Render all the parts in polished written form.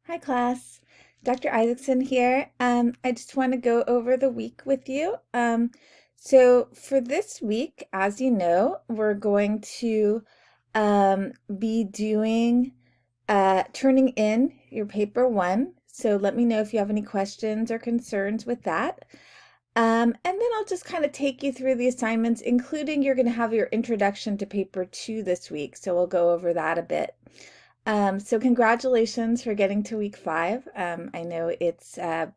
Hi class, Dr. Isaacson here. I just want to go over the week with you. So for this week, as you know, we're going to be doing turning in your paper one. So let me know if you have any questions or concerns with that. And then I'll just kind of take you through the assignments, including you're going to have your introduction to paper two this week. So we'll go over that a bit. So congratulations for getting to week five. I know it's a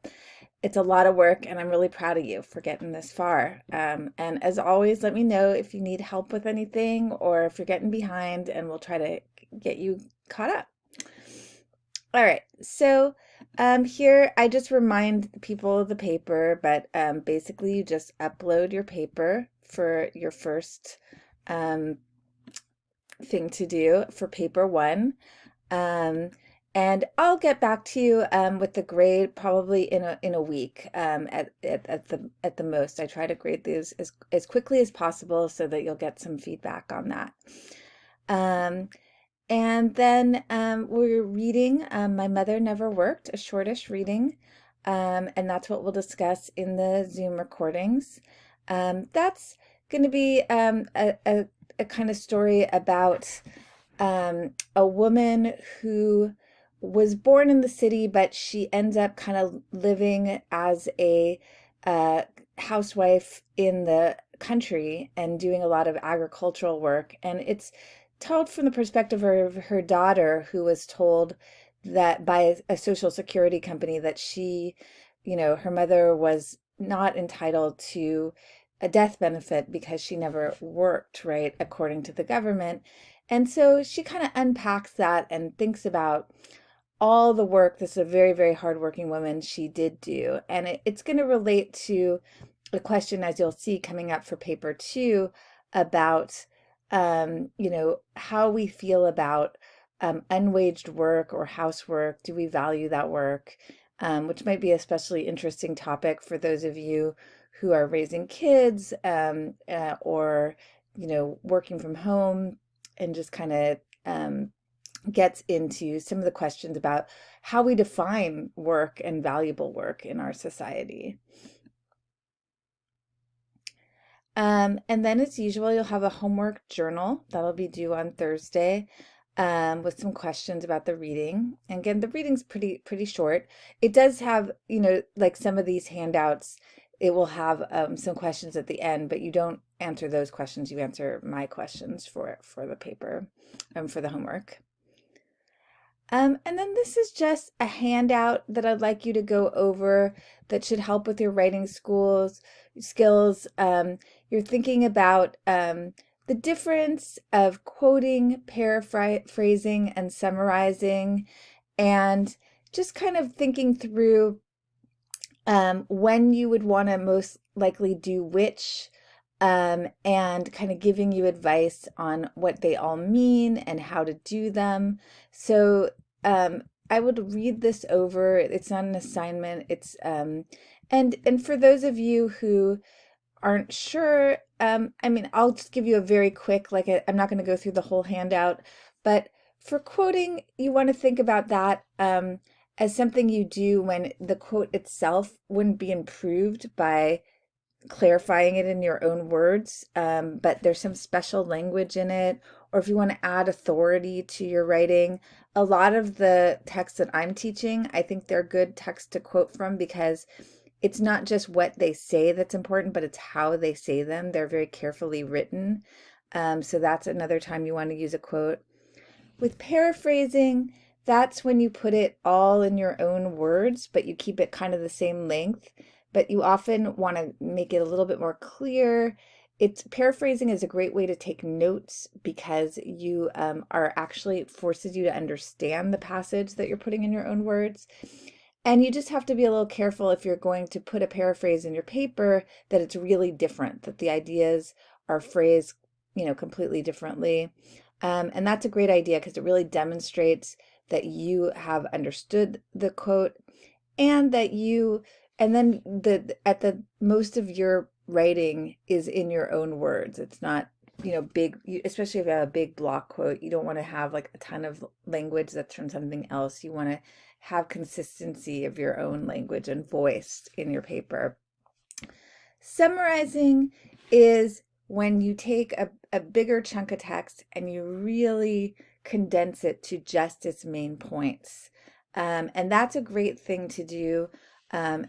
lot of work, and I'm really proud of you for getting this far. And as always, let me know if you need help with anything or if you're getting behind, and we'll try to get you caught up. All right, so here I just remind people of the paper, but basically you just upload your paper for your first thing to do for paper one. Um, and I'll get back to you with the grade probably in a week at the most. I try to grade these as quickly as possible so that you'll get some feedback on that. And then we're reading My Mother Never Worked, a shortish reading, and that's what we'll discuss in the Zoom recordings. That's going to be a kind of story about a woman who was born in the city, but she ends up kind of living as a uh, housewife in the country and doing a lot of agricultural work. And it's told from the perspective of her daughter, who was told that by a social security company that her mother was not entitled to a death benefit because she never worked, right, according to the government. And so she kind of unpacks that and thinks about all the work this is a very, very hardworking woman she did do. And it's going to relate to a question, as you'll see coming up for paper two, about how we feel about unwaged work or housework. Do we value that work? Which might be an especially interesting topic for those of you who are raising kids or working from home, and just kind of gets into some of the questions about how we define work and valuable work in our society. And then as usual, you'll have a homework journal that'll be due on Thursday with some questions about the reading. And again, the reading's pretty short. It does have, like some of these handouts, it will have some questions at the end, but you don't answer those questions. You answer my questions for the paper, for the homework. And then this is just a handout that I'd like you to go over that should help with your writing skills. You're thinking about the difference of quoting, paraphrasing, and summarizing, and just kind of thinking through when you would want to most likely do which, and kind of giving you advice on what they all mean and how to do them. So I would read this over. It's not an assignment. It's and for those of you who aren't sure, I mean, I'll just give you a very quick, like I'm not going to go through the whole handout, but for quoting, you want to think about that as something you do when the quote itself wouldn't be improved by clarifying it in your own words, but there's some special language in it, or if you want to add authority to your writing. A lot of the texts that I'm teaching, I think they're good texts to quote from because it's not just what they say that's important, but it's how they say them. They're very carefully written. So that's another time you want to use a quote. With paraphrasing, that's when you put it all in your own words, but you keep it kind of the same length, but you often want to make it a little bit more clear. It's paraphrasing is a great way to take notes because you are actually forces you to understand the passage that you're putting in your own words. And you just have to be a little careful if you're going to put a paraphrase in your paper that it's really different, that the ideas are phrased, completely differently. And that's a great idea because it really demonstrates that you have understood the quote and that and then at the most of your writing is in your own words. It's not especially if you have a big block quote, you don't want to have like a ton of language that's from something else. You want to have consistency of your own language and voice in your paper. Summarizing is when you take a bigger chunk of text and you really condense it to just its main points. And that's a great thing to do,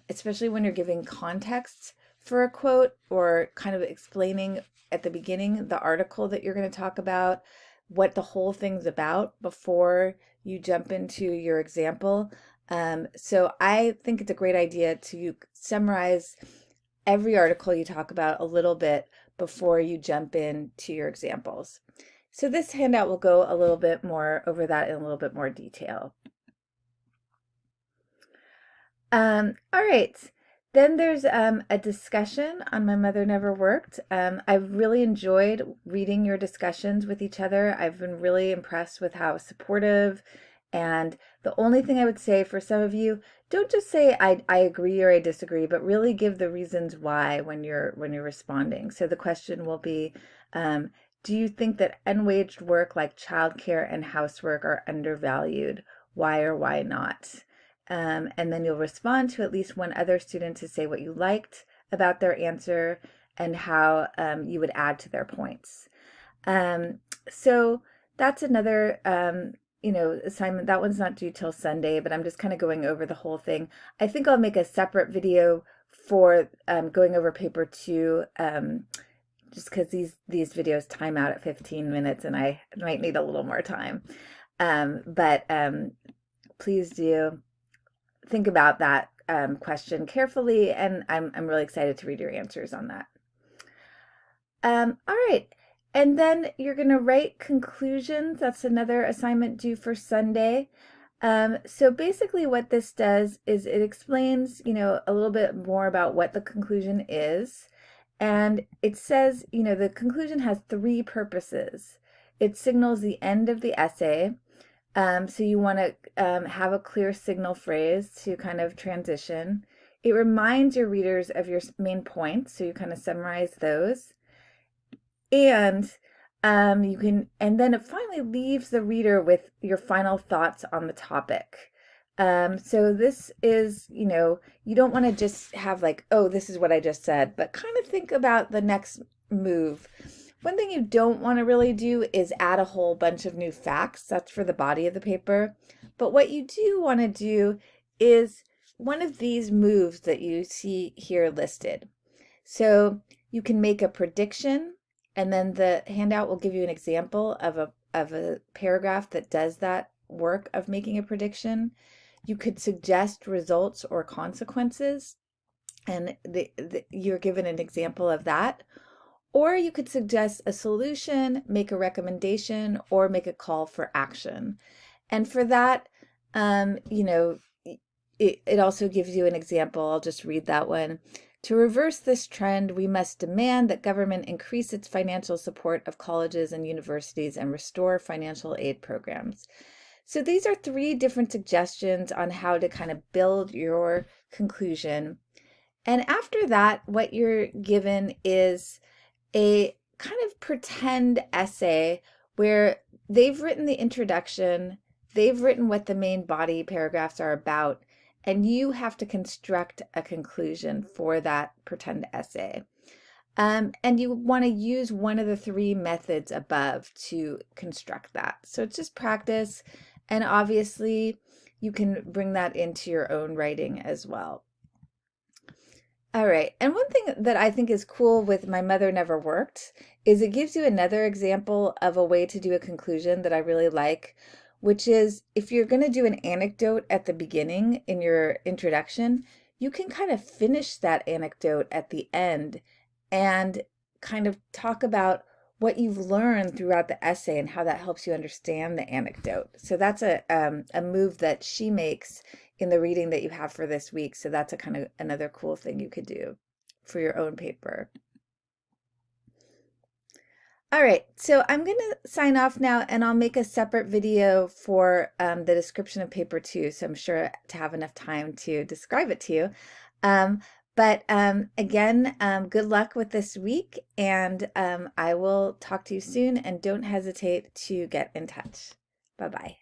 especially when you're giving context for a quote or kind of explaining at the beginning the article that you're going to talk about, what the whole thing's about before you jump into your example. So I think it's a great idea to summarize every article you talk about a little bit before you jump into your examples. So this handout will go a little bit more over that in a little bit more detail. All right. Then there's a discussion on My Mother Never Worked. I've really enjoyed reading your discussions with each other. I've been really impressed with how supportive. And the only thing I would say for some of you, don't just say I agree or I disagree, but really give the reasons why when you're responding. So the question will be, do you think that unwaged work like childcare and housework are undervalued? Why or why not? And then you'll respond to at least one other student to say what you liked about their answer and how you would add to their points. So that's another assignment. That one's not due till Sunday, but I'm just kind of going over the whole thing. I think I'll make a separate video for going over paper 2, just because these videos time out at 15 minutes and I might need a little more time. But please do think about that question carefully, and I'm really excited to read your answers on that. All right, and then you're going to write conclusions. That's another assignment due for Sunday. So basically what this does is it explains, a little bit more about what the conclusion is. And it says, the conclusion has 3 purposes. It signals the end of the essay. So you want to have a clear signal phrase to kind of transition. It reminds your readers of your main points, so you kind of summarize those. And and then it finally leaves the reader with your final thoughts on the topic. So this is, you don't want to just have like, oh, this is what I just said, but kind of think about the next move. One thing you don't want to really do is add a whole bunch of new facts. That's for the body of the paper. But what you do want to do is one of these moves that you see here listed. So you can make a prediction, and then the handout will give you an example of a paragraph that does that work of making a prediction. You could suggest results or consequences, and you're given an example of that. Or you could suggest a solution, make a recommendation, or make a call for action. And for that, it also gives you an example. I'll just read that one. To reverse this trend, we must demand that government increase its financial support of colleges and universities and restore financial aid programs. So these are 3 different suggestions on how to kind of build your conclusion. And after that, what you're given is a kind of pretend essay where they've written the introduction, they've written what the main body paragraphs are about, and you have to construct a conclusion for that pretend essay. And you want to use one of the 3 methods above to construct that. So it's just practice, and obviously you can bring that into your own writing as well. All right, and one thing that I think is cool with My Mother Never Worked is it gives you another example of a way to do a conclusion that I really like, which is if you're going to do an anecdote at the beginning in your introduction, you can kind of finish that anecdote at the end and kind of talk about what you've learned throughout the essay and how that helps you understand the anecdote. So that's a move that she makes in the reading that you have for this week. So that's a kind of another cool thing you could do for your own paper. All right, so I'm going to sign off now, and I'll make a separate video for the description of paper 2. So I'm sure to have enough time to describe it to you. But again, good luck with this week, and I will talk to you soon, and don't hesitate to get in touch. Bye-bye.